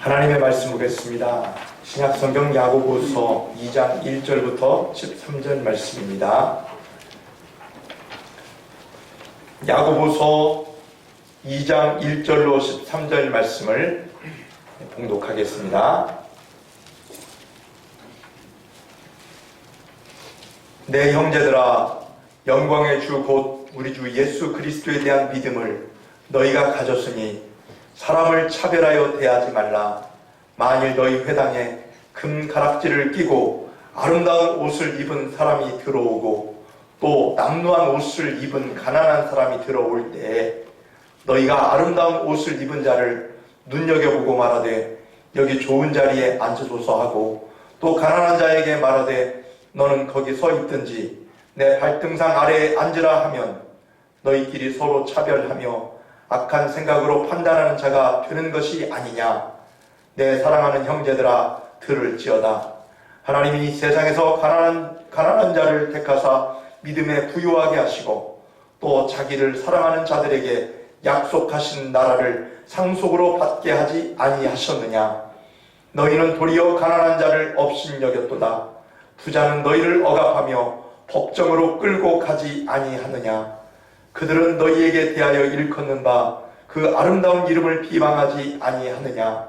하나님의 말씀 보겠습니다. 신약성경 야고보서 2장 1절부터 13절 말씀입니다. 야고보서 2장 1절로 13절 말씀을 봉독하겠습니다. 내 형제들아, 영광의 주 곧 우리 주 예수 그리스도에 대한 믿음을 너희가 가졌으니 사람을 차별하여 대하지 말라. 만일 너희 회당에 금 가락지를 끼고 아름다운 옷을 입은 사람이 들어오고 또 남루한 옷을 입은 가난한 사람이 들어올 때에 너희가 아름다운 옷을 입은 자를 눈여겨보고 말하되 여기 좋은 자리에 앉으소서 하고 또 가난한 자에게 말하되 너는 거기 서 있든지 내 발등상 아래에 앉으라 하면 너희끼리 서로 차별하며 악한 생각으로 판단하는 자가 되는 것이 아니냐. 내 사랑하는 형제들아, 들을지어다. 하나님이 세상에서 가난한 자를 택하사 믿음에 부유하게 하시고 또 자기를 사랑하는 자들에게 약속하신 나라를 상속으로 받게 하지 아니하셨느냐. 너희는 도리어 가난한 자를 업신여겼도다. 부자는 너희를 억압하며 법정으로 끌고 가지 아니하느냐. 그들은 너희에게 대하여 일컫는 바 그 아름다운 이름을 비방하지 아니하느냐.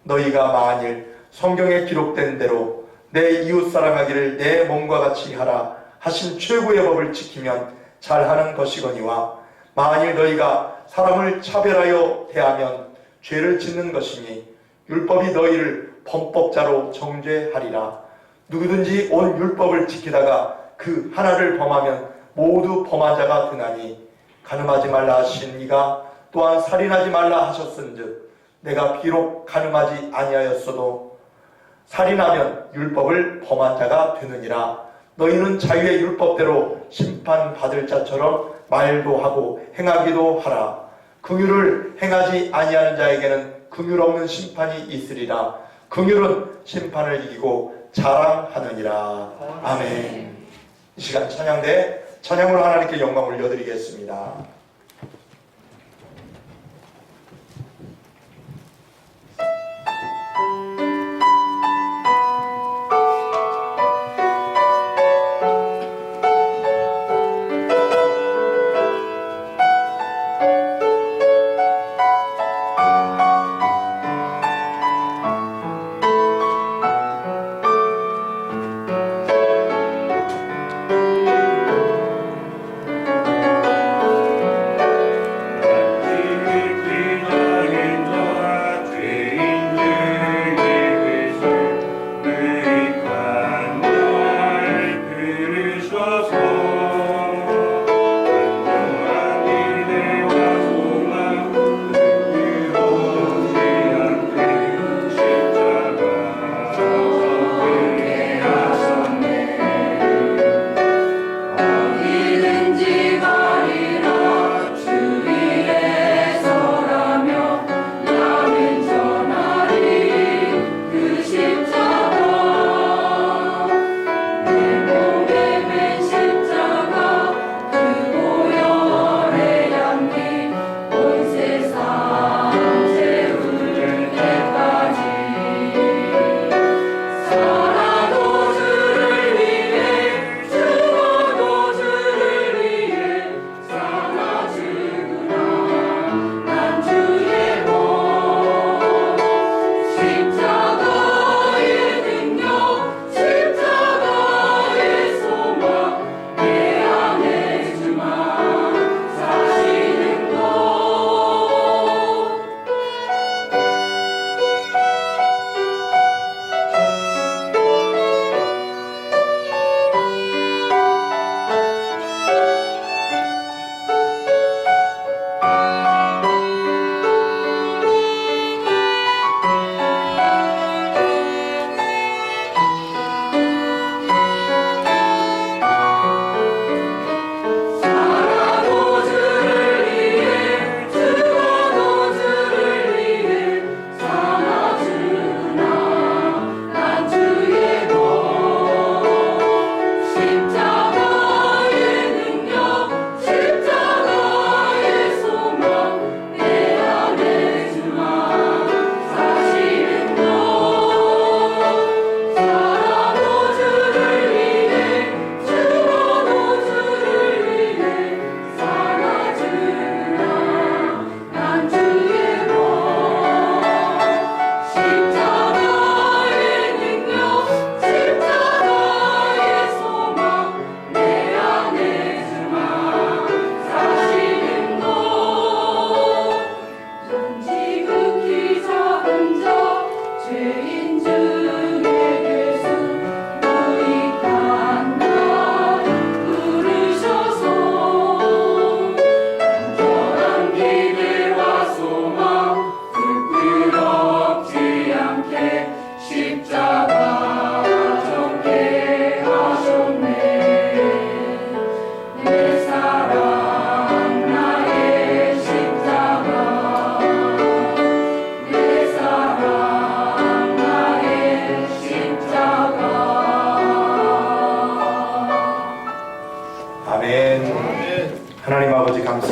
너희가 만일 성경에 기록된 대로 내 이웃 사랑하기를 내 몸과 같이 하라 하신 최고의 법을 지키면 잘하는 것이거니와 만일 너희가 사람을 차별하여 대하면 죄를 짓는 것이니 율법이 너희를 범법자로 정죄하리라. 누구든지 온 율법을 지키다가 그 하나를 범하면 모두 범한 자가 되나니 간음하지 말라 하신 이가 또한 살인하지 말라 하셨은즉 내가 비록 간음하지 아니하였어도 살인하면 율법을 범한 자가 되느니라. 너희는 자유의 율법대로 심판받을 자처럼 말도 하고 행하기도 하라. 긍휼을 행하지 아니하는 자에게는 긍휼 없는 심판이 있으리라. 긍휼은 심판을 이기고 자랑하느니라. 아멘. 이 시간 찬양으로 하나님께 영광 올려드리겠습니다.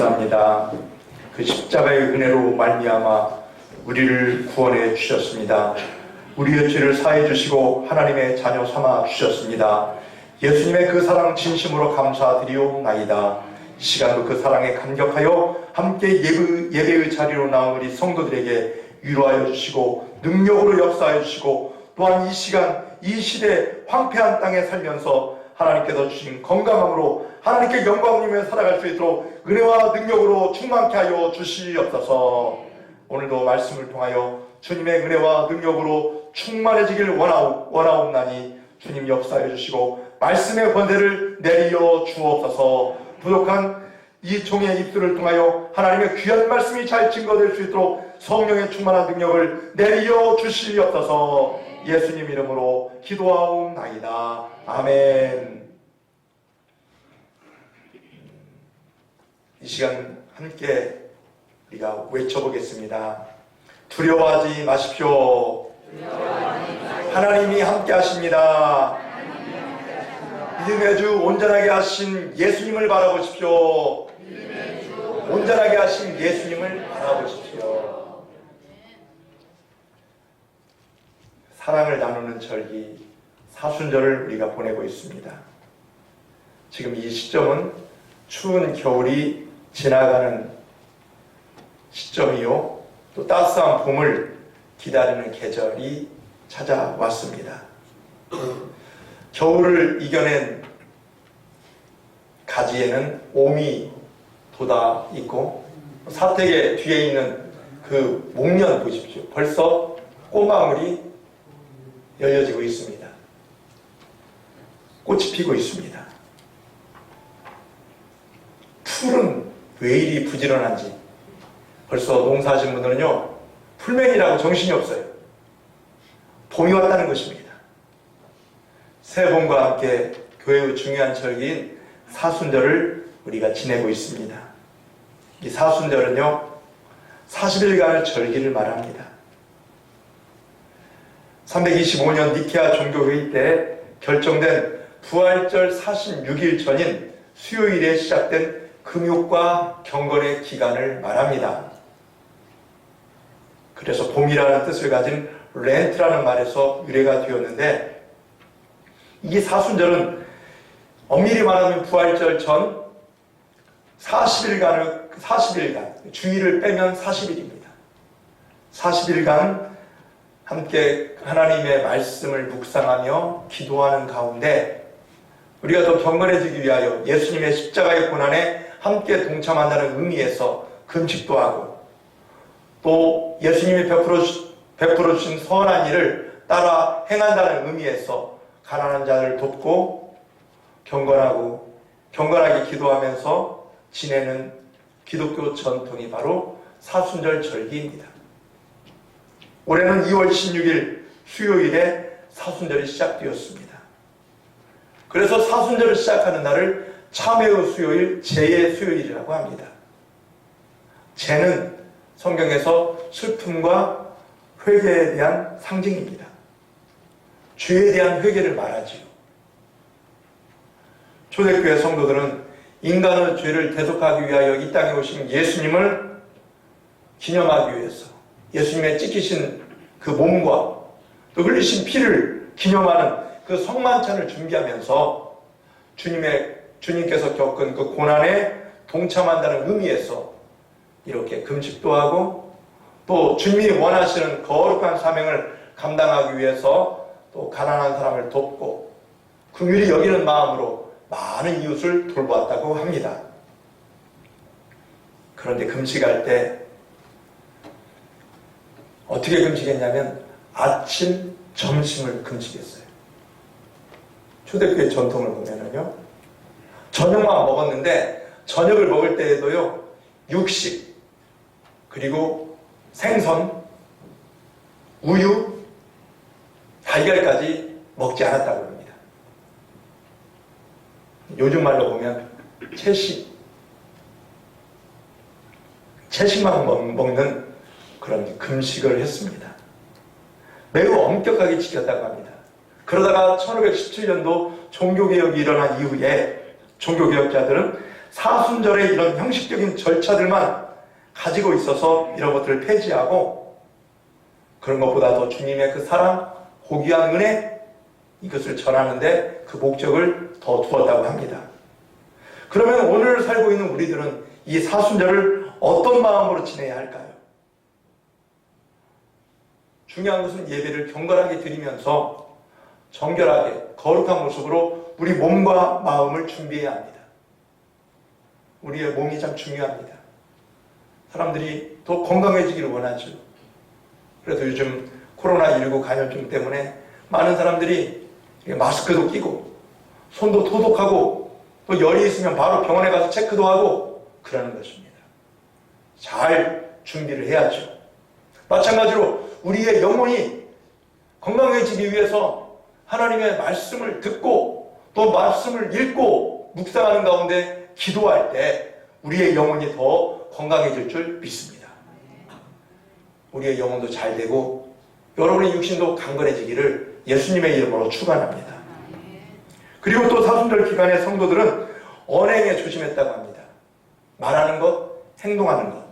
감사합니다. 그 십자가의 은혜로 말미암아 우리를 구원해 주셨습니다. 우리의 죄를 사해 주시고 하나님의 자녀 삼아 주셨습니다. 예수님의 그 사랑 진심으로 감사드리옵나이다. 이 시간도 그 사랑에 감격하여 함께 예배의 자리로 나온 우리 성도들에게 위로하여 주시고 능력으로 역사하여 주시고, 또한 이 시간 이 시대 황폐한 땅에 살면서 하나님께서 주신 건강함으로 하나님께 영광 올리며 살아갈 수 있도록 은혜와 능력으로 충만케 하여 주시옵소서. 오늘도 말씀을 통하여 주님의 은혜와 능력으로 충만해지길 원하옵나니 주님 역사해 주시고 말씀의 번제를 내리어 주옵소서. 부족한 이 종의 입술을 통하여 하나님의 귀한 말씀이 잘 증거될 수 있도록 성령의 충만한 능력을 내리어 주시옵소서. 예수님 이름으로 기도하옵나이다. 아멘. 이 시간 함께 우리가 외쳐보겠습니다. 두려워하지 마십시오. 하나님이 함께 하십니다. 믿음의 주 온전하게 하신 예수님을 바라보십시오. 온전하게 하신 예수님을 바라보십시오. 사랑을 나누는 절기 사순절을 우리가 보내고 있습니다. 지금 이 시점은 추운 겨울이 지나가는 시점이요, 또 따스한 봄을 기다리는 계절이 찾아왔습니다. 겨울을 이겨낸 가지에는 옴이 돋아 있고, 사택의 뒤에 있는 그 목련 보십시오. 벌써 꽃망울이 열려지고 있습니다. 꽃이 피고 있습니다. 풀은 왜 이리 부지런한지 벌써 농사하신 분들은요, 풀맨이라고 정신이 없어요. 봄이 왔다는 것입니다. 새봄과 함께 교회의 중요한 절기인 사순절을 우리가 지내고 있습니다. 이 사순절은요, 40일간의 절기를 말합니다. 325년 니케아 종교회의 때 결정된 부활절 46일 전인 수요일에 시작된 금욕과 경건의 기간을 말합니다. 그래서 봄이라는 뜻을 가진 렌트라는 말에서 유래가 되었는데, 이 사순절은 엄밀히 말하면 부활절 전 40일간, 주일을 빼면 40일입니다. 40일간 함께 하나님의 말씀을 묵상하며 기도하는 가운데 우리가 더 경건해지기 위하여 예수님의 십자가의 고난에 함께 동참한다는 의미에서 금식도 하고, 또 예수님이 베풀어 주신 선한 일을 따라 행한다는 의미에서 가난한 자를 돕고 경건하게 기도하면서 지내는 기독교 전통이 바로 사순절 절기입니다. 올해는 2월 16일 수요일에 사순절이 시작되었습니다. 그래서 사순절을 시작하는 날을 참회의 수요일, 제의 수요일이라고 합니다. 제는 성경에서 슬픔과 회개에 대한 상징입니다. 죄에 대한 회개를 말하지요. 초대교회 성도들은 인간의 죄를 대속하기 위하여 이 땅에 오신 예수님을 기념하기 위해서 예수님의 찢기신 그 몸과 또 흘리신 피를 기념하는 그 성만찬을 준비하면서 주님께서 겪은 그 고난에 동참한다는 의미에서 이렇게 금식도 하고, 또 주님이 원하시는 거룩한 사명을 감당하기 위해서 또 가난한 사람을 돕고 긍휼히 여기는 마음으로 많은 이웃을 돌보았다고 합니다. 그런데 금식할 때 어떻게 금식했냐면 아침, 점심을 금식했어요. 초대교회 전통을 보면은요, 저녁만 먹었는데 저녁을 먹을 때에도요, 육식, 그리고 생선, 우유, 달걀까지 먹지 않았다고 합니다. 요즘 말로 보면 채식만 먹는 그런 금식을 했습니다. 매우 엄격하게 지켰다고 합니다. 그러다가 1517년도 종교개혁이 일어난 이후에 종교개혁자들은 사순절의 이런 형식적인 절차들만 가지고 있어서 이런 것들을 폐지하고 그런 것보다도 주님의 그 사랑, 고귀한 은혜 이것을 전하는데 그 목적을 더 두었다고 합니다. 그러면 오늘 살고 있는 우리들은 이 사순절을 어떤 마음으로 지내야 할까요? 중요한 것은 예배를 경건하게 드리면서 정결하게 거룩한 모습으로 우리 몸과 마음을 준비해야 합니다. 우리의 몸이 참 중요합니다. 사람들이 더 건강해지기를 원하죠. 그래도 요즘 코로나19 감염증 때문에 많은 사람들이 마스크도 끼고 손도 소독하고 또 열이 있으면 바로 병원에 가서 체크도 하고 그러는 것입니다. 잘 준비를 해야죠. 마찬가지로 우리의 영혼이 건강해지기 위해서 하나님의 말씀을 듣고 또 말씀을 읽고 묵상하는 가운데 기도할 때 우리의 영혼이 더 건강해질 줄 믿습니다. 우리의 영혼도 잘 되고 여러분의 육신도 강건해지기를 예수님의 이름으로 축원합니다. 그리고 또 사순절 기간에 성도들은 언행에 조심했다고 합니다. 말하는 것, 행동하는 것.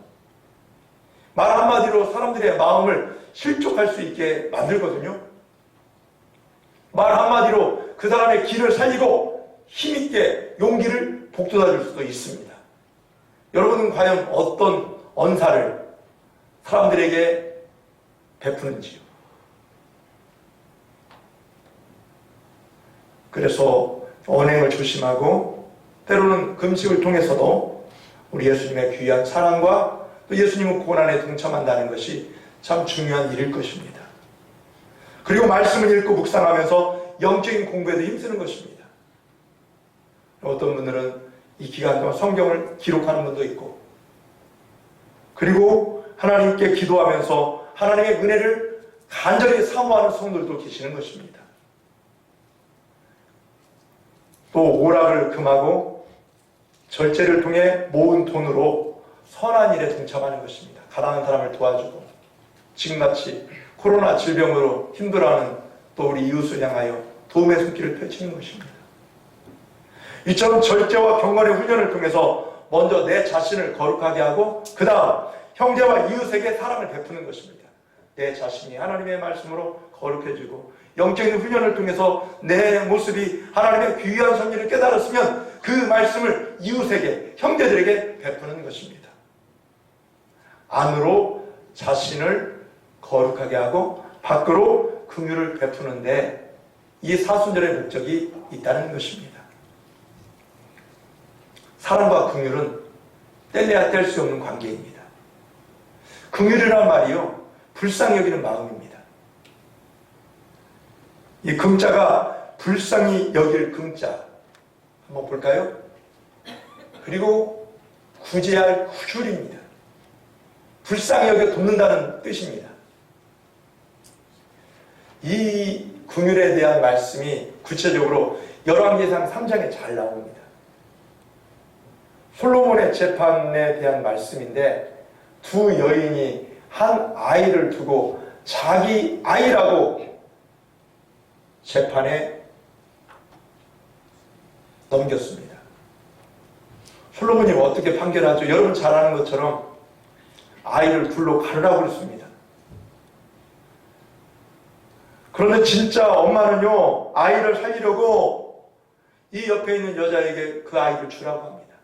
말 한마디로 사람들의 마음을 실족할 수 있게 만들거든요. 말 한마디로 그 사람의 길을 살리고 힘있게 용기를 북돋아줄 수도 있습니다. 여러분은 과연 어떤 언사를 사람들에게 베푸는지요? 그래서 언행을 조심하고 때로는 금식을 통해서도 우리 예수님의 귀한 사랑과 또 예수님의 고난에 동참한다는 것이 참 중요한 일일 것입니다. 그리고 말씀을 읽고 묵상하면서 영적인 공부에도 힘쓰는 것입니다. 어떤 분들은 이 기간 동안 성경을 기록하는 분도 있고 그리고 하나님께 기도하면서 하나님의 은혜를 간절히 사모하는 성도들도 계시는 것입니다. 또 오락을 금하고 절제를 통해 모은 돈으로 선한 일에 동참하는 것입니다. 가난한 사람을 도와주고 지금같이 코로나 질병으로 힘들어하는 또 우리 이웃을 향하여 도움의 손길을 펼치는 것입니다. 이처럼 절제와 경건의 훈련을 통해서 먼저 내 자신을 거룩하게 하고 그 다음 형제와 이웃에게 사랑을 베푸는 것입니다. 내 자신이 하나님의 말씀으로 거룩해지고 영적인 훈련을 통해서 내 모습이 하나님의 귀한 섭리를 깨달았으면 그 말씀을 이웃에게, 형제들에게 베푸는 것입니다. 안으로 자신을 거룩하게 하고 밖으로 긍휼을 베푸는데 이 사순절의 목적이 있다는 것입니다. 사랑과 긍휼은 뗄래야 뗄 수 없는 관계입니다. 긍휼이란 말이요, 불쌍히 여기는 마음입니다. 이 금자가 불쌍히 여길 금자 한번 볼까요? 그리고 구제할 구휼입니다. 불쌍히 여겨 돕는다는 뜻입니다. 이 긍휼에 대한 말씀이 구체적으로 열왕기상 3장에 잘 나옵니다. 솔로몬의 재판에 대한 말씀인데 두 여인이 한 아이를 두고 자기 아이라고 재판에 넘겼습니다. 솔로몬이 어떻게 판결하죠? 여러분 잘 아는 것처럼 아이를 둘로 가르라고 그랬습니다. 그런데 진짜 엄마는요, 아이를 살리려고 이 옆에 있는 여자에게 그 아이를 주라고 합니다.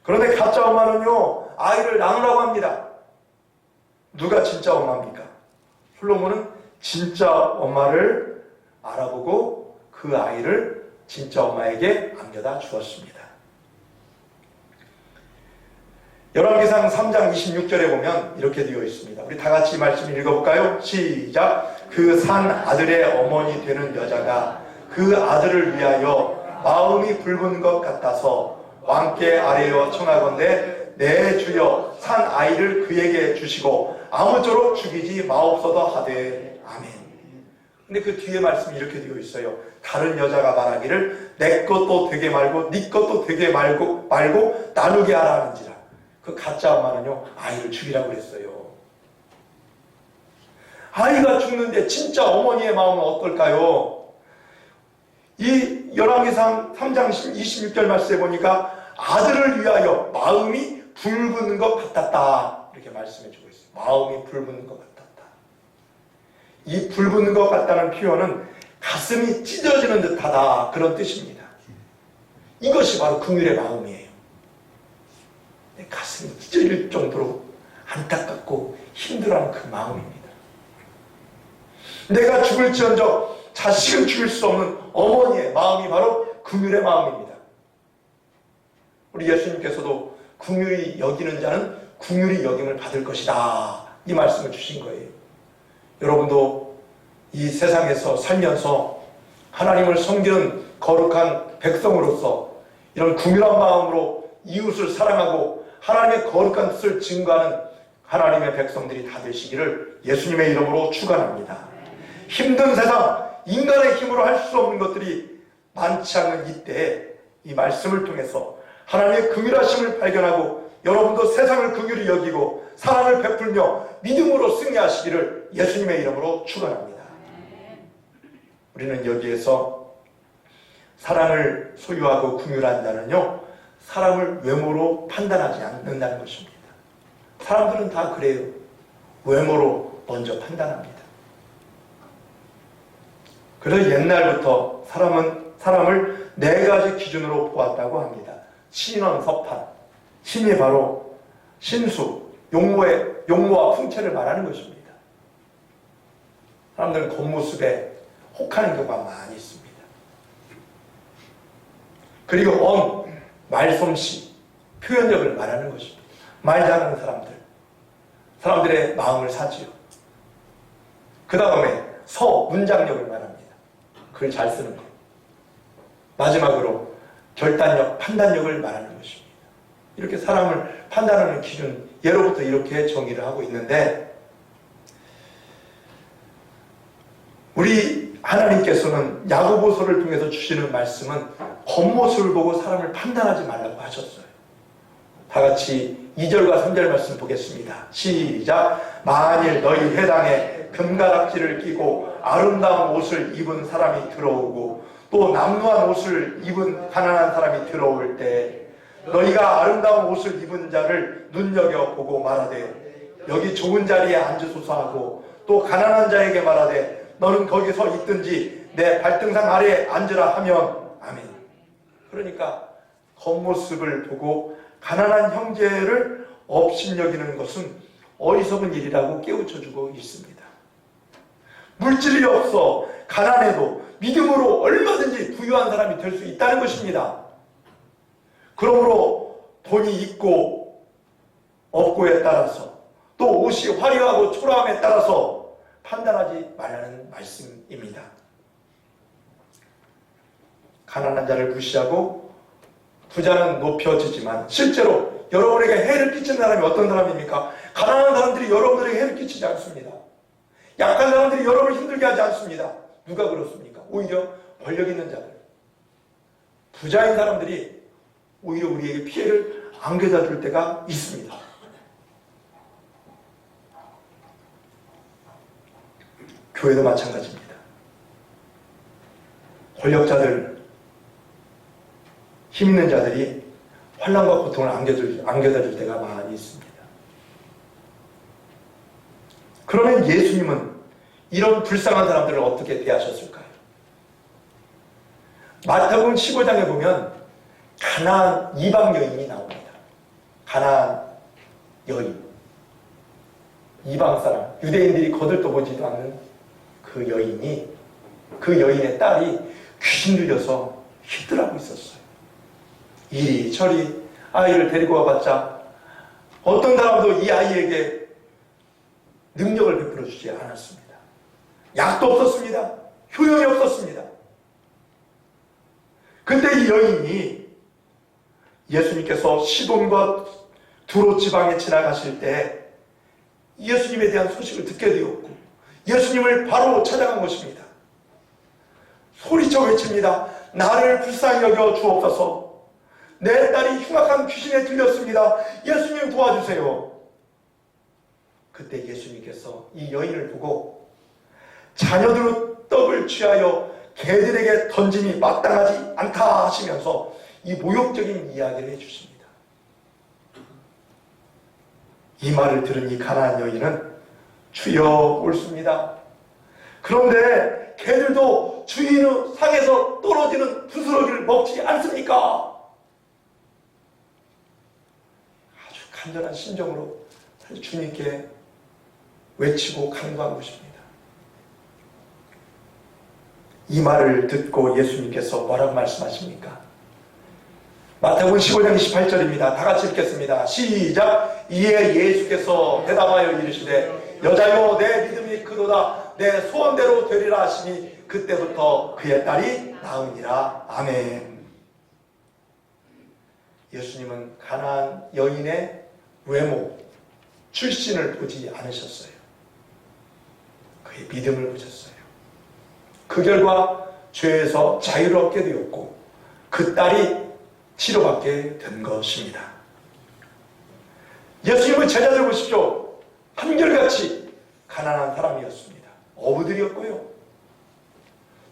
그런데 가짜 엄마는요, 아이를 나누라고 합니다. 누가 진짜 엄마입니까? 솔로몬은 진짜 엄마를 알아보고 그 아이를 진짜 엄마에게 안겨다 주었습니다. 열왕기상 3장 26절에 보면 이렇게 되어 있습니다. 우리 다 같이 말씀 읽어볼까요? 시작! 그 산 아들의 어머니 되는 여자가 그 아들을 위하여 마음이 붉은 것 같아서 왕께 아뢰어 청하건대 내 주여 산 아이를 그에게 주시고 아무쪼록 죽이지 마옵소서 하되 아멘. 근데 그 뒤에 말씀이 이렇게 되어 있어요. 다른 여자가 말하기를 내 것도 되게 말고 네 것도 되게 말고 나누게 하라 하는지라. 그 가짜 엄마는요, 아이를 죽이라고 그랬어요. 아이가 죽는데 진짜 어머니의 마음은 어떨까요? 이 열왕기상 3장 26절 말씀에 보니까 아들을 위하여 마음이 불붙는 것 같았다. 이렇게 말씀해 주고 있어요. 마음이 불붙는 것 같았다. 이 불붙는 것 같다는 표현은 가슴이 찢어지는 듯하다, 그런 뜻입니다. 이것이 바로 긍휼의 마음이에요. 내 가슴이 찢어질 정도로 안타깝고 힘들어하는 그 마음입니다. 내가 죽을지언정 자식은 죽일 수 없는 어머니의 마음이 바로 긍휼의 마음입니다. 우리 예수님께서도 긍휼히 여기는 자는 긍휼히 여김을 받을 것이다, 이 말씀을 주신 거예요. 여러분도 이 세상에서 살면서 하나님을 섬기는 거룩한 백성으로서 이런 긍휼한 마음으로 이웃을 사랑하고 하나님의 거룩한 뜻을 증거하는 하나님의 백성들이 다 되시기를 예수님의 이름으로 축원합니다. 힘든 세상, 인간의 힘으로 할 수 없는 것들이 많지 않은 이때에 이 말씀을 통해서 하나님의 긍휼하심을 발견하고 여러분도 세상을 긍휼히 여기고 사랑을 베풀며 믿음으로 승리하시기를 예수님의 이름으로 축원합니다. 우리는 여기에서 사랑을 소유하고 긍휼한 자는요, 사람을 외모로 판단하지 않는다는 것입니다. 사람들은 다 그래요. 외모로 먼저 판단합니다. 그래서 옛날부터 사람을 네 가지 기준으로 보았다고 합니다. 신원, 서판. 신이 바로 신수, 용모와 풍채를 말하는 것입니다. 사람들은 겉모습에 혹하는 경우가 많이 있습니다. 그리고 말솜씨, 표현력을 말하는 것입니다. 말 잘하는 사람들의 마음을 사지요. 그 다음에 문장력을 말합니다. 글 잘 쓰는 것. 마지막으로 결단력, 판단력을 말하는 것입니다. 이렇게 사람을 판단하는 기준, 예로부터 이렇게 정의를 하고 있는데, 우리 하나님께서는 야고보서를 통해서 주시는 말씀은 겉모습을 보고 사람을 판단하지 말라고 하셨어요. 다 같이 2절과 3절 말씀 보겠습니다. 시작. 만일 너희 회당에 금가락지를 끼고 아름다운 옷을 입은 사람이 들어오고 또 남루한 옷을 입은 가난한 사람이 들어올 때 너희가 아름다운 옷을 입은 자를 눈여겨보고 말하되 여기 좋은 자리에 앉으소서 하고 또 가난한 자에게 말하되 너는 거기 서 있든지 내 발등상 아래에 앉으라 하면 아멘. 그러니까 겉모습을 보고 가난한 형제를 업신여기는 것은 어리석은 일이라고 깨우쳐주고 있습니다. 물질이 없어 가난해도 믿음으로 얼마든지 부유한 사람이 될 수 있다는 것입니다. 그러므로 돈이 있고 없고에 따라서 또 옷이 화려하고 초라함에 따라서 판단하지 말라는 말씀입니다. 가난한 자를 무시하고 부자는 높여지지만 실제로 여러분에게 해를 끼치는 사람이 어떤 사람입니까? 가난한 사람들이 여러분들에게 해를 끼치지 않습니다. 약한 사람들이 여러분을 힘들게 하지 않습니다. 누가 그렇습니까? 오히려 권력 있는 자들, 부자인 사람들이 오히려 우리에게 피해를 안겨다 줄 때가 있습니다. 교회도 마찬가지입니다. 권력자들, 힘 있는 자들이 환난과 고통을 안겨다 줄 때가 많이 있습니다. 그러면 예수님은 이런 불쌍한 사람들을 어떻게 대하셨을까요? 마태복음 15장에 보면 가나안 이방 여인이 나옵니다. 가나안 여인, 이방 사람, 유대인들이 거들떠보지도 않는 그 여인의 딸이 귀신 들려서 힘들어하고 있었어요. 이리저리 아이를 데리고 와봤자 어떤 사람도 이 아이에게 능력을 베풀어 주지 않았습니다. 약도 없었습니다. 효용이 없었습니다. 그때 이 여인이 예수님께서 시돈과 두로 지방에 지나가실 때 예수님에 대한 소식을 듣게 되었고 예수님을 바로 찾아간 것입니다. 소리쳐 외칩니다. 나를 불쌍히 여겨 주옵소서. 내 딸이 흉악한 귀신에 들렸습니다. 예수님 도와주세요. 그때 예수님께서 이 여인을 보고 자녀들의 떡을 취하여 개들에게 던짐이 마땅하지 않다 하시면서 이 모욕적인 이야기를 해주십니다. 이 말을 들은 이 가나안 여인은 주여 옳습니다. 그런데 개들도 주인의 상에서 떨어지는 부스러기를 먹지 않습니까? 아주 간절한 심정으로 사실 주님께 외치고 간구한 것입니다. 이 말을 듣고 예수님께서 뭐라고 말씀하십니까? 마태복음 15장 28절입니다. 다 같이 읽겠습니다. 시작! 이에 예수께서 대답하여 이르시되 여자여 내 믿음이 크도다 내 소원대로 되리라 하시니 그때부터 그의 딸이 나으니라. 아멘. 예수님은 가나안 여인의 외모, 출신을 보지 않으셨어요. 그의 믿음을 보셨어요. 그 결과 죄에서 자유를 얻게 되었고 그 딸이 치료받게 된 것입니다. 예수님의 제자들 보십시오. 한결같이 가난한 사람이었습니다. 어부들이었고요.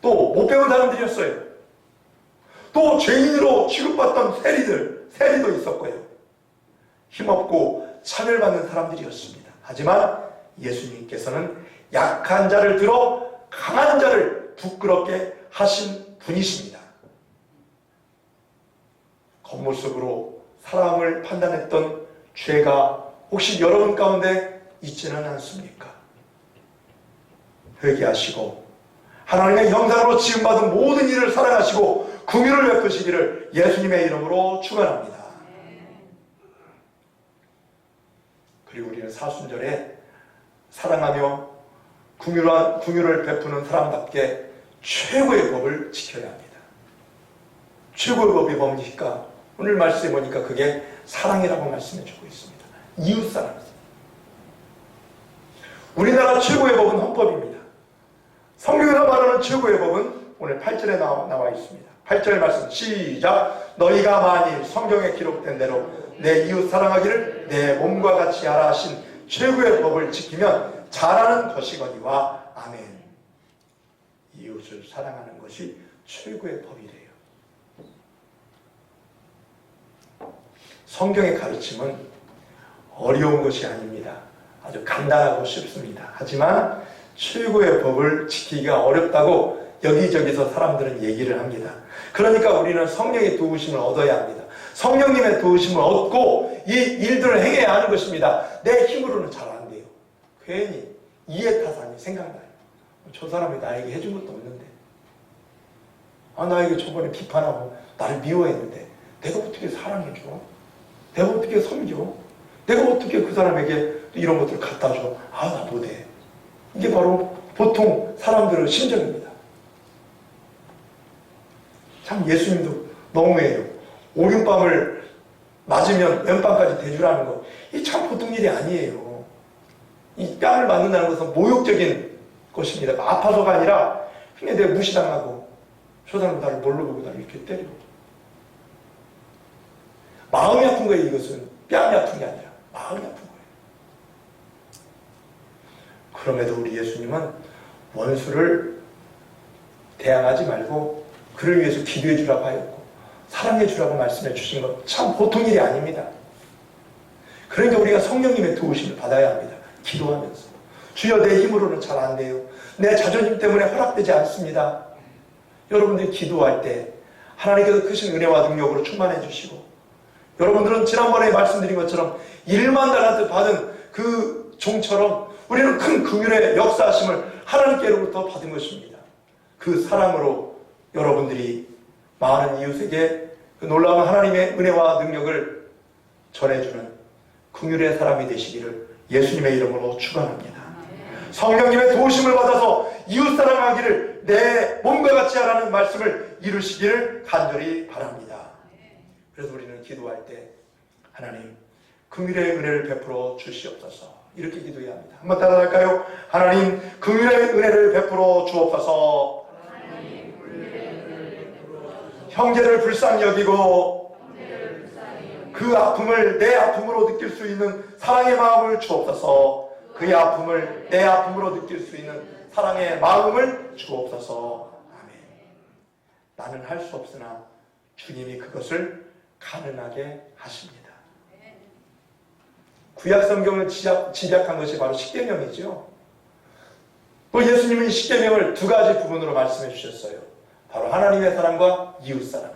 또 못 배운 사람들이었어요. 또 죄인으로 취급받던 세리도 있었고요. 힘없고 차별받는 사람들이었습니다. 하지만 예수님께서는 약한 자를 들어 강한 자를 부끄럽게 하신 분이십니다. 겉모습으로 사람을 판단했던 죄가 혹시 여러분 가운데 있지는 않습니까? 회개하시고 하나님의 형상으로 지음받은 모든 일을 사랑하시고 긍휼을 베푸시기를 예수님의 이름으로 축원합니다. 그리고 우리는 사순절에 사랑하며 긍휼을 베푸는 사람답게 최고의 법을 지켜야 합니다. 최고의 법이 뭡니까? 오늘 말씀해 보니까 그게 사랑이라고 말씀해 주고 있습니다. 이웃사랑입니다. 우리나라 최고의 법은 헌법입니다. 성경에서 말하는 최고의 법은 오늘 8절에 나와 있습니다. 8절 말씀 시작! 너희가 만일 성경에 기록된 대로 내 이웃 사랑하기를 내 몸과 같이 하라 하신 최고의 법을 지키면 잘하는 것이거니와. 아멘. 이웃을 사랑하는 것이 최고의 법이래요. 성경의 가르침은 어려운 것이 아닙니다. 아주 간단하고 쉽습니다. 하지만 최고의 법을 지키기가 어렵다고 여기저기서 사람들은 얘기를 합니다. 그러니까 우리는 성령의 도우심을 얻어야 합니다. 성령님의 도우심을 얻고 이 일들을 행해야 하는 것입니다. 내 힘으로는 잘 안 돼요. 괜히 이해타산이 생각나요. 저 사람이 나에게 해준 것도 없는데, 나에게 저번에 비판하고 나를 미워했는데 내가 어떻게 사랑해줘? 내가 어떻게 섬겨? 내가 어떻게 그 사람에게 이런 것들을 갖다 줘? 나 못해. 이게 바로 보통 사람들의 심정입니다. 참 예수님도 너무해요. 오른밤을 맞으면 왼밤까지 대주라는 거, 이 참 보통 일이 아니에요. 이 뺨을 맞는다는 것은 모욕적인 것입니다. 아파서가 아니라 그냥 내가 무시당하고 저 사람 나를 뭘로 보고 나를 이렇게 때리고. 마음이 아픈 거예요. 이것은 뺨이 아픈 게 아니라 마음이 아픈 거예요. 그럼에도 우리 예수님은 원수를 대항하지 말고 그를 위해서 기도해 주라고 하였고 사랑해 주라고 말씀해 주신 것 참 보통 일이 아닙니다. 그러니까 우리가 성령님의 도우심을 받아야 합니다. 기도하면서 주여 내 힘으로는 잘 안 돼요. 내 자존심 때문에 허락되지 않습니다. 여러분들이 기도할 때 하나님께서 크신 은혜와 능력으로 충만해 주시고, 여러분들은 지난번에 말씀드린 것처럼 1만 달란트 받은 그 종처럼 우리는 큰 긍휼의 역사하심을 하나님께로부터 받은 것입니다. 그 사랑으로 여러분들이 많은 이웃에게 그 놀라운 하나님의 은혜와 능력을 전해주는 긍휼의 사람이 되시기를 예수님의 이름으로 축원합니다. 성령님의 도우심을 받아서 이웃 사랑하기를 내 몸과 같이 하라는 말씀을 이루시기를 간절히 바랍니다. 그래서 우리는 기도할 때 하나님 긍휼의 은혜를 베풀어 주시옵소서 이렇게 기도해야 합니다. 한번 따라할까요? 하나님 긍휼의 은혜를 베풀어 주옵소서. 형제를 불쌍히 여기고 그 아픔을 내 아픔으로 느낄 수 있는 사랑의 마음을 주옵소서. 그의 아픔을 내 아픔으로 느낄 수 있는 사랑의 마음을 주옵소서. 아멘. 나는 할 수 없으나 주님이 그것을 가능하게 하십니다. 구약 성경을 집약한 것이 바로 십계명이죠. 또 예수님은 십계명을 두 가지 부분으로 말씀해 주셨어요. 바로 하나님의 사랑과 이웃 사랑.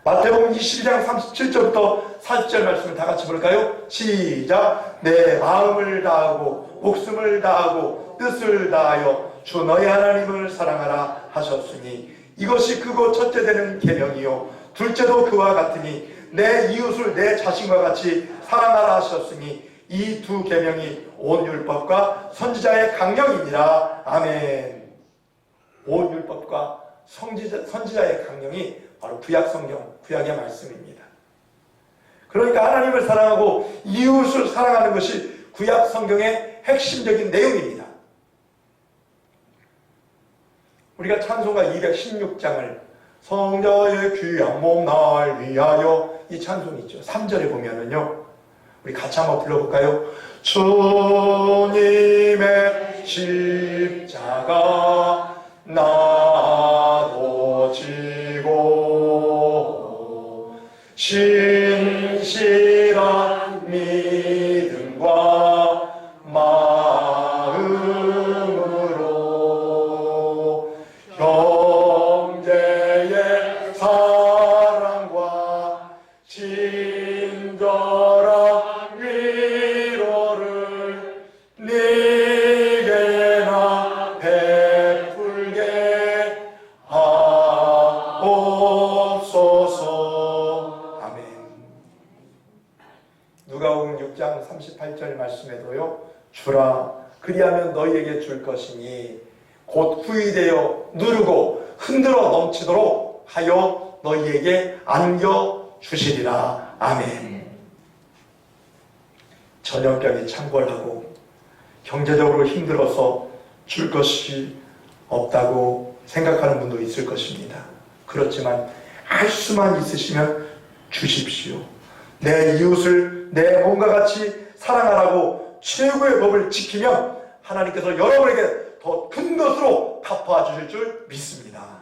마태복음 22장 37절부터 40절 말씀을 다 같이 볼까요? 시작. 내 마음을 다하고 목숨을 다하고 뜻을 다하여 주 너희 하나님을 사랑하라 하셨으니 이것이 크고 첫째 되는 계명이요 둘째도 그와 같으니 내 이웃을 내 자신과 같이 사랑하라 하셨으니 이 두 계명이 온 율법과 선지자의 강령이니라. 아멘. 온 율법과 선지자의 강령이 바로 구약 성경, 구약의 말씀입니다. 그러니까 하나님을 사랑하고 이웃을 사랑하는 것이 구약 성경의 핵심적인 내용입니다. 우리가 찬송가 216장을 성자의 귀한 몸 날 위하여 이 찬송이 있죠. 3절에 보면은요, 우리 같이 한번 불러볼까요? 주님의 십자가 나도 지고 신실한 믿음과 마음으로 형제의 사랑과 친절한 위로를 네게나 베풀게 하옵소서. 아멘. 누가복음 6장 38절 말씀에도요, 주라 그리하면 너희에게 줄 것이니 곧 후이되어 누르고 흔들어 넘치도록 하여 너희에게 안겨 주시리라. 아멘. 전염병이 창궐하고 경제적으로 힘들어서 줄 것이 없다고 생각하는 분도 있을 것입니다. 그렇지만 할 수만 있으시면 주십시오. 내 이웃을 내 몸과 같이 사랑하라고 최고의 법을 지키면 하나님께서 여러분에게 더 큰 것으로 갚아 주실 줄 믿습니다.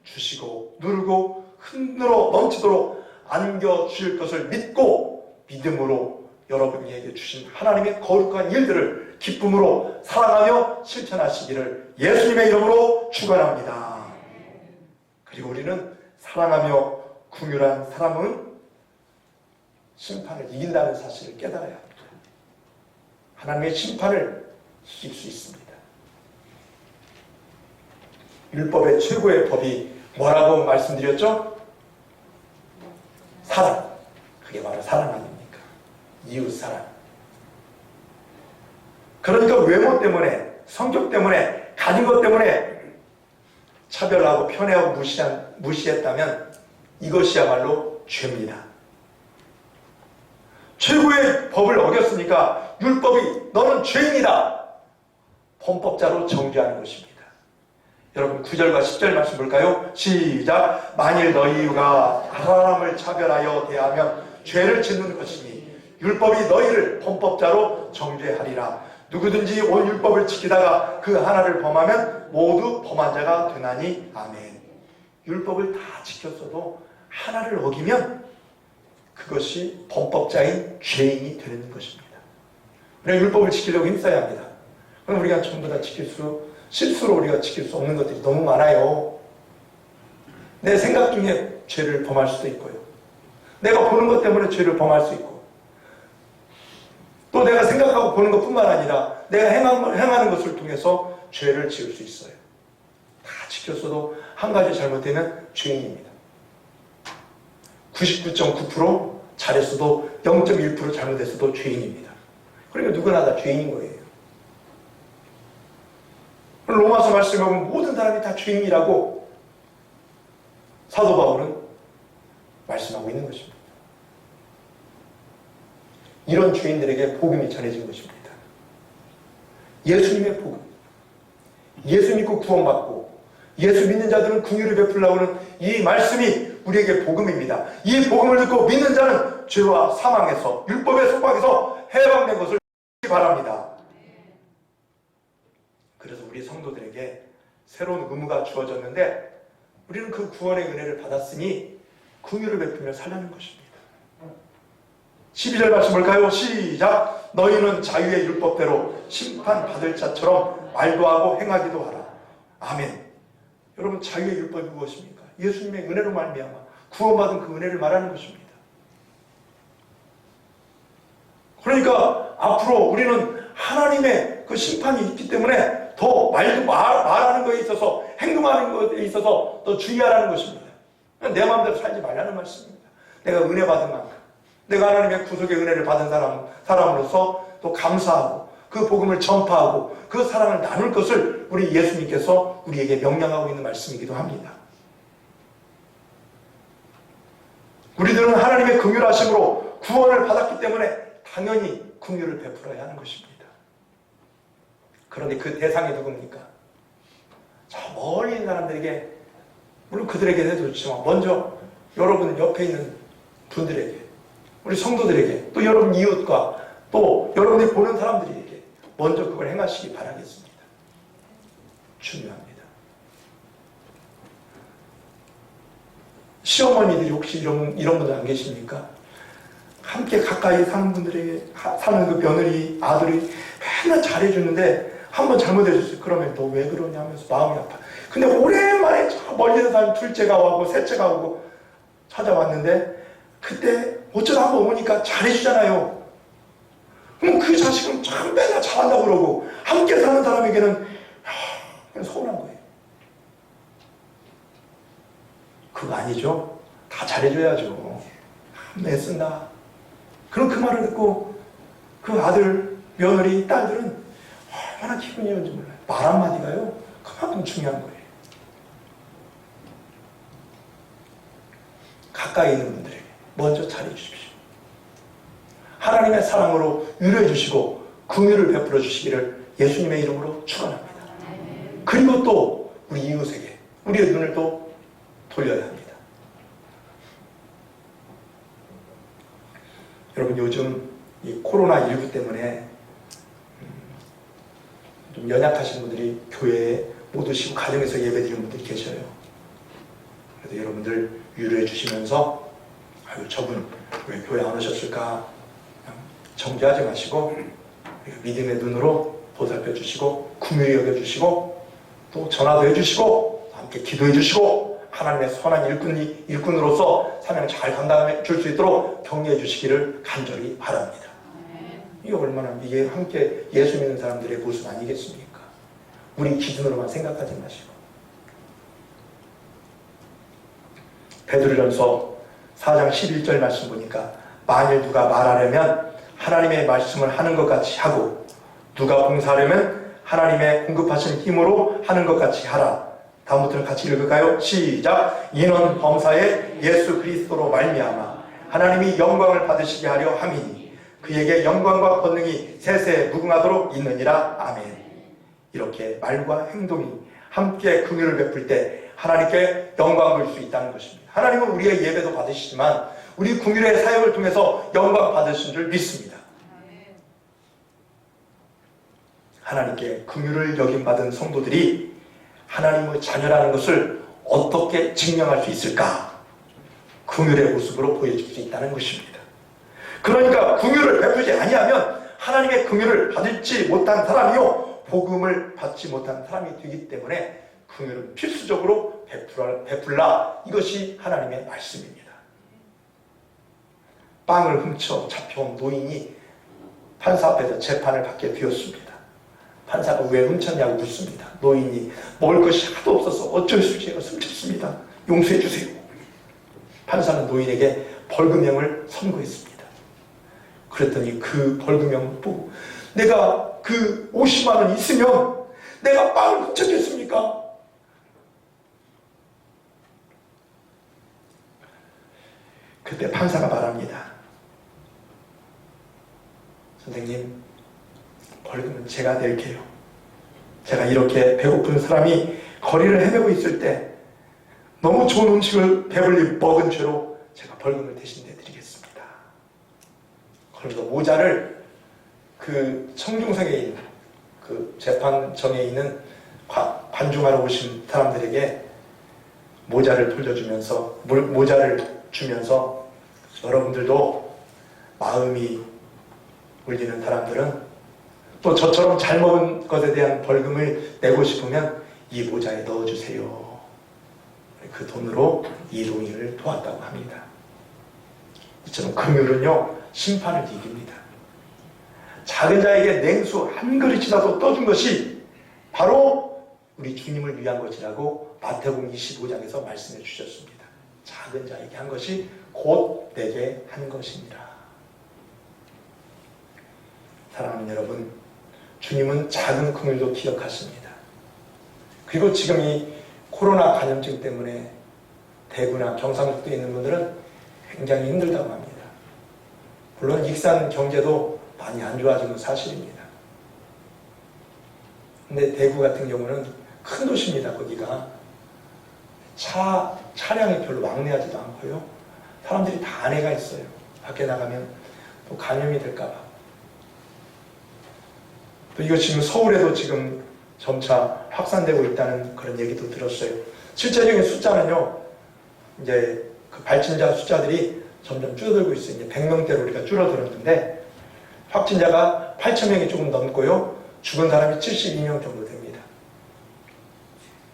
주시고 누르고 흔들어 넘치도록 안겨 주실 것을 믿고 믿음으로 여러분에게 주신 하나님의 거룩한 일들을 기쁨으로 사랑하며 실천하시기를 예수님의 이름으로 축원합니다. 그리고 우리는 사랑하며 긍휼한 사람은 심판을 이긴다는 사실을 깨달아야 합니다. 하나님의 심판을 이길 수 있습니다. 율법의 최고의 법이 뭐라고 말씀드렸죠? 사랑. 그게 바로 사랑 아닙니까? 이웃 사랑. 그러니까 외모 때문에, 성격 때문에, 가진 것 때문에 차별하고 편애하고 무시했다면 이것이야말로 죄입니다. 최고의 법을 어겼으니까 율법이 너는 죄인이다. 범법자로 정죄하는 것입니다. 여러분 9절과 10절 말씀 볼까요? 시작. 만일 너희가 사람을 차별하여 대하면 죄를 짓는 것이니 율법이 너희를 범법자로 정죄하리라. 누구든지 온 율법을 지키다가 그 하나를 범하면 모두 범한 자가 되나니. 아멘. 율법을 다 지켰어도 하나를 어기면 그것이 범법자인 죄인이 되는 것입니다. 우리가 율법을 지키려고 힘써야 합니다. 그럼 우리가 전부 다 실수로 우리가 지킬 수 없는 것들이 너무 많아요. 내 생각 중에 죄를 범할 수도 있고요. 내가 보는 것 때문에 죄를 범할 수 있고, 또 내가 생각하고 보는 것뿐만 아니라 내가 행하는 것을 통해서 죄를 지을 수 있어요. 다 지켰어도 한 가지 잘못되면 죄인입니다. 99.9% 잘했어도 0.1% 잘못했어도 죄인입니다. 그러니까 누구나 다 죄인인 거예요. 로마서 말씀에 보면 모든 사람이 다 죄인이라고 사도 바울은 말씀하고 있는 것입니다. 이런 죄인들에게 복음이 전해진 것입니다. 예수님의 복음. 예수 믿고 구원받고 예수 믿는 자들은 긍휼을 베풀라고 하는 이 말씀이 우리에게 복음입니다. 이 복음을 듣고 믿는 자는 죄와 사망에서 율법의 속박에서 해방된 것을 바랍니다. 그래서 우리 성도들에게 새로운 의무가 주어졌는데 우리는 그 구원의 은혜를 받았으니 긍휼을 베풀며 살라는 것입니다. 12절 말씀 볼까요? 시작! 너희는 자유의 율법대로 심판받을 자처럼 말도 하고 행하기도 하라. 아멘. 여러분, 자유의 율법이 무엇입니까? 예수님의 은혜로 말미암아 구원받은 그 은혜를 말하는 것입니다. 그러니까 앞으로 우리는 하나님의 그 심판이 있기 때문에 더 말하는 것에 있어서, 행동하는 것에 있어서 더 주의하라는 것입니다. 내 마음대로 살지 말라는 말씀입니다. 내가 은혜 받은 만큼, 내가 하나님의 구속의 은혜를 받은 사람으로서 또 감사하고 그 복음을 전파하고 그 사랑을 나눌 것을 우리 예수님께서 우리에게 명령하고 있는 말씀이기도 합니다. 우리들은 하나님의 긍휼하심으로 구원을 받았기 때문에 당연히 긍휼을 베풀어야 하는 것입니다. 그런데 그 대상이 누굽니까? 저 멀리 있는 사람들에게, 물론 그들에게 해도 좋지만 먼저 여러분 옆에 있는 분들에게, 우리 성도들에게, 또 여러분 이웃과 또 여러분이 보는 사람들에게 먼저 그걸 행하시기 바라겠습니다. 중요합니다. 시어머니들이 혹시 이런 분들 안 계십니까? 함께 가까이 사는 분들에게, 사는 그 며느리, 아들이 맨날 잘해주는데 한번 잘못해줬어요. 그러면 너 왜 그러냐 하면서 마음이 아파. 근데 오랜만에 저 멀리 있는 사람 둘째가 오고 셋째가 오고 찾아왔는데 그때 어쩌다 한번 오니까 잘해주잖아요. 그럼 그 자식은 참 맨날 잘한다고 그러고 함께 사는 사람에게는 그냥 서운한 거예요. 그거 아니죠? 다 잘해줘야죠. 애쓴다. 그럼 그 말을 듣고 그 아들, 며느리, 딸들은 얼마나 기분이 좋은지 몰라요. 말 한마디가요, 그만큼 중요한 거예요. 가까이 있는 분들에게 먼저 잘해주십시오. 하나님의 사랑으로 위로해 주시고 긍휼을 베풀어 주시기를 예수님의 이름으로 축원합니다. 그리고 또 우리 이웃에게 우리의 눈을 또 돌려야 합니다. 여러분, 요즘 이 코로나19 때문에 좀 연약하신 분들이 교회에 못 오시고 가정에서 예배드리는 분들이 계셔요. 그래서 여러분들 위로해 주시면서 아유, 저분 왜 교회 안 오셨을까 정죄하지 마시고 믿음의 눈으로 보살펴 주시고 긍휼히 여겨 주시고 또 전화도 해주시고 함께 기도해 주시고 하나님의 선한 일꾼으로서 사명 잘 감당해 줄 수 있도록 격려해 주시기를 간절히 바랍니다. 이게 얼마나 이게 함께 예수 믿는 사람들의 모습 아니겠습니까? 우리 기준으로만 생각하지 마시고. 베드로전서 4장 11절 말씀 보니까 만일 누가 말하려면 하나님의 말씀을 하는 것 같이 하고 누가 봉사하려면 하나님의 공급하신 힘으로 하는 것 같이 하라. 다음부터는 같이 읽을까요? 시작! 이는 범사에 예수 그리스도로 말미암아 하나님이 영광을 받으시게 하려 함이니 그에게 영광과 권능이 세세 무궁하도록 있느니라. 아멘. 이렇게 말과 행동이 함께 긍휼을 베풀 때 하나님께 영광을 줄 수 있다는 것입니다. 하나님은 우리의 예배도 받으시지만 우리 긍휼의 사역을 통해서 영광 받으신 줄 믿습니다. 하나님께 긍휼을 여김받은 성도들이 하나님의 자녀라는 것을 어떻게 증명할 수 있을까? 긍휼의 모습으로 보여줄 수 있다는 것입니다. 그러니까 긍휼을 베풀지 아니하면 하나님의 긍휼을 받지 못한 사람이요 복음을 받지 못한 사람이 되기 때문에 긍휼은 필수적으로 베풀라. 이것이 하나님의 말씀입니다. 빵을 훔쳐 잡혀온 노인이 판사 앞에서 재판을 받게 되었습니다. 판사가 왜 훔쳤냐고 묻습니다. 노인이 먹을 것이 하도 없어서 어쩔 수 없이 제가 훔쳤습니다. 용서해 주세요. 판사는 노인에게 벌금형을 선고했습니다. 그랬더니 그 벌금형을 보고 내가 그 50만 원 있으면 내가 빵을 훔쳤겠습니까? 그때 판사가 말합니다. 선생님, 벌금은 제가 낼게요. 제가 이렇게 배고픈 사람이 거리를 헤매고 있을 때 너무 좋은 음식을 배불리 먹은 죄로 제가 벌금을 대신 내드리겠습니다. 그래서 모자를 그 청중석에 있는 그 재판정에 있는 관중하러 오신 사람들에게 모자를 돌려주면서 모자를 주면서 여러분들도 마음이 울리는 사람들은 또 저처럼 잘 먹은 것에 대한 벌금을 내고 싶으면 이 모자에 넣어주세요. 그 돈으로 이 노인을 도왔다고 합니다. 이처럼 긍휼은요 심판을 이깁니다. 작은 자에게 냉수 한 그릇이라도 떠준 것이 바로 우리 주님을 위한 것이라고 마태복음 25장에서 말씀해 주셨습니다. 작은 자에게 한 것이 곧 내게 한 것이니라. 사랑하는 여러분, 주님은 작은 긍휼도 기억하십니다. 그리고 지금 이 코로나 감염증 때문에 대구나 경상북도에 있는 분들은 굉장히 힘들다고 합니다. 물론 익산 경제도 많이 안 좋아진 건 사실입니다. 근데 대구 같은 경우는 큰 도시입니다. 거기가 차량이 별로 왕래하지도 않고요. 사람들이 다 안에가 있어요. 밖에 나가면 또 감염이 될까봐. 또 이거 지금 서울에도 지금 점차 확산되고 있다는 그런 얘기도 들었어요. 실제적인 숫자는요, 이제 그 발진자 숫자들이 점점 줄어들고 있어요. 이제 100명대로 우리가 줄어들었는데, 확진자가 8,000명이 조금 넘고요, 죽은 사람이 72명 정도 됩니다.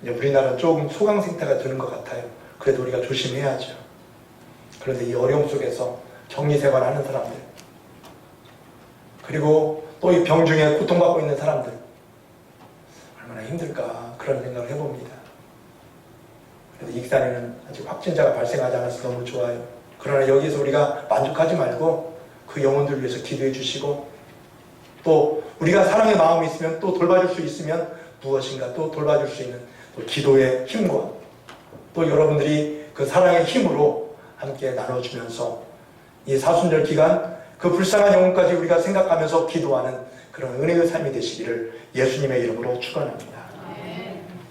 이제 우리나라는 조금 소강 상태가 드는 것 같아요. 그래도 우리가 조심해야죠. 그런데 이 어려움 속에서 격리 생활하는 사람들, 그리고 또 이 병 중에 고통받고 있는 사람들, 얼마나 힘들까 그런 생각을 해봅니다. 그래서 익산에는 아직 확진자가 발생하지 않아서 너무 좋아요. 그러나 여기서 우리가 만족하지 말고 그 영혼들 위해서 기도해 주시고, 또 우리가 사랑의 마음이 있으면 또 돌봐줄 수 있으면 무엇인가 또 돌봐줄 수 있는 또 기도의 힘과 또 여러분들이 그 사랑의 힘으로 함께 나눠주면서 이 사순절 기간 그 불쌍한 영혼까지 우리가 생각하면서 기도하는 그런 은혜의 삶이 되시기를 예수님의 이름으로 축원합니다.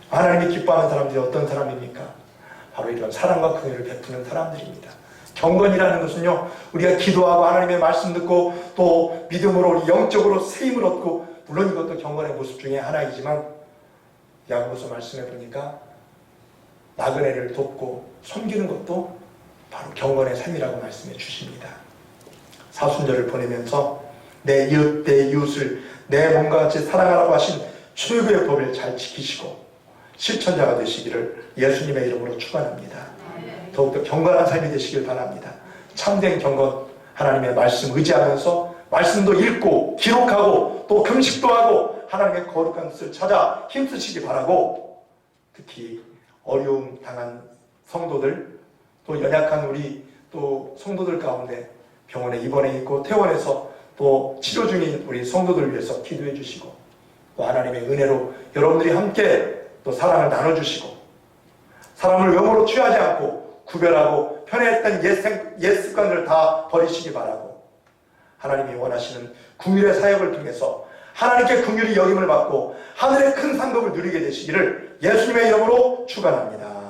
하나님이 기뻐하는 사람들이 어떤 사람입니까? 바로 이런 사랑과 긍휼을 베푸는 사람들입니다. 경건이라는 것은요, 우리가 기도하고 하나님의 말씀 듣고 또 믿음으로 영적으로 세임을 얻고, 물론 이것도 경건의 모습 중에 하나이지만 야고보서 말씀해 보니까 나그네를 돕고 섬기는 것도 바로 경건의 삶이라고 말씀해 주십니다. 사순절을 보내면서 내 이웃을 내 몸과 같이 사랑하라고 하신 최고의 법을 잘 지키시고 실천자가 되시기를 예수님의 이름으로 축원합니다. 더욱더 경건한 삶이 되시길 바랍니다. 참된 경건, 하나님의 말씀 의지하면서 말씀도 읽고 기록하고 또 금식도 하고 하나님의 거룩한 뜻을 찾아 힘쓰시기 바라고, 특히 어려움 당한 성도들, 또 연약한 우리 또 성도들 가운데 병원에 입원해 있고 퇴원해서 또 치료 중인 우리 성도들을 위해서 기도해 주시고, 또 하나님의 은혜로 여러분들이 함께 또 사랑을 나눠주시고, 사람을 외모로 취하지 않고 구별하고 편애했던 옛 습관들을 다 버리시기 바라고, 하나님이 원하시는 긍휼의 사역을 통해서 하나님께 긍휼히 여김을 받고 하늘의 큰 상급을 누리게 되시기를 예수님의 이름으로 축원합니다.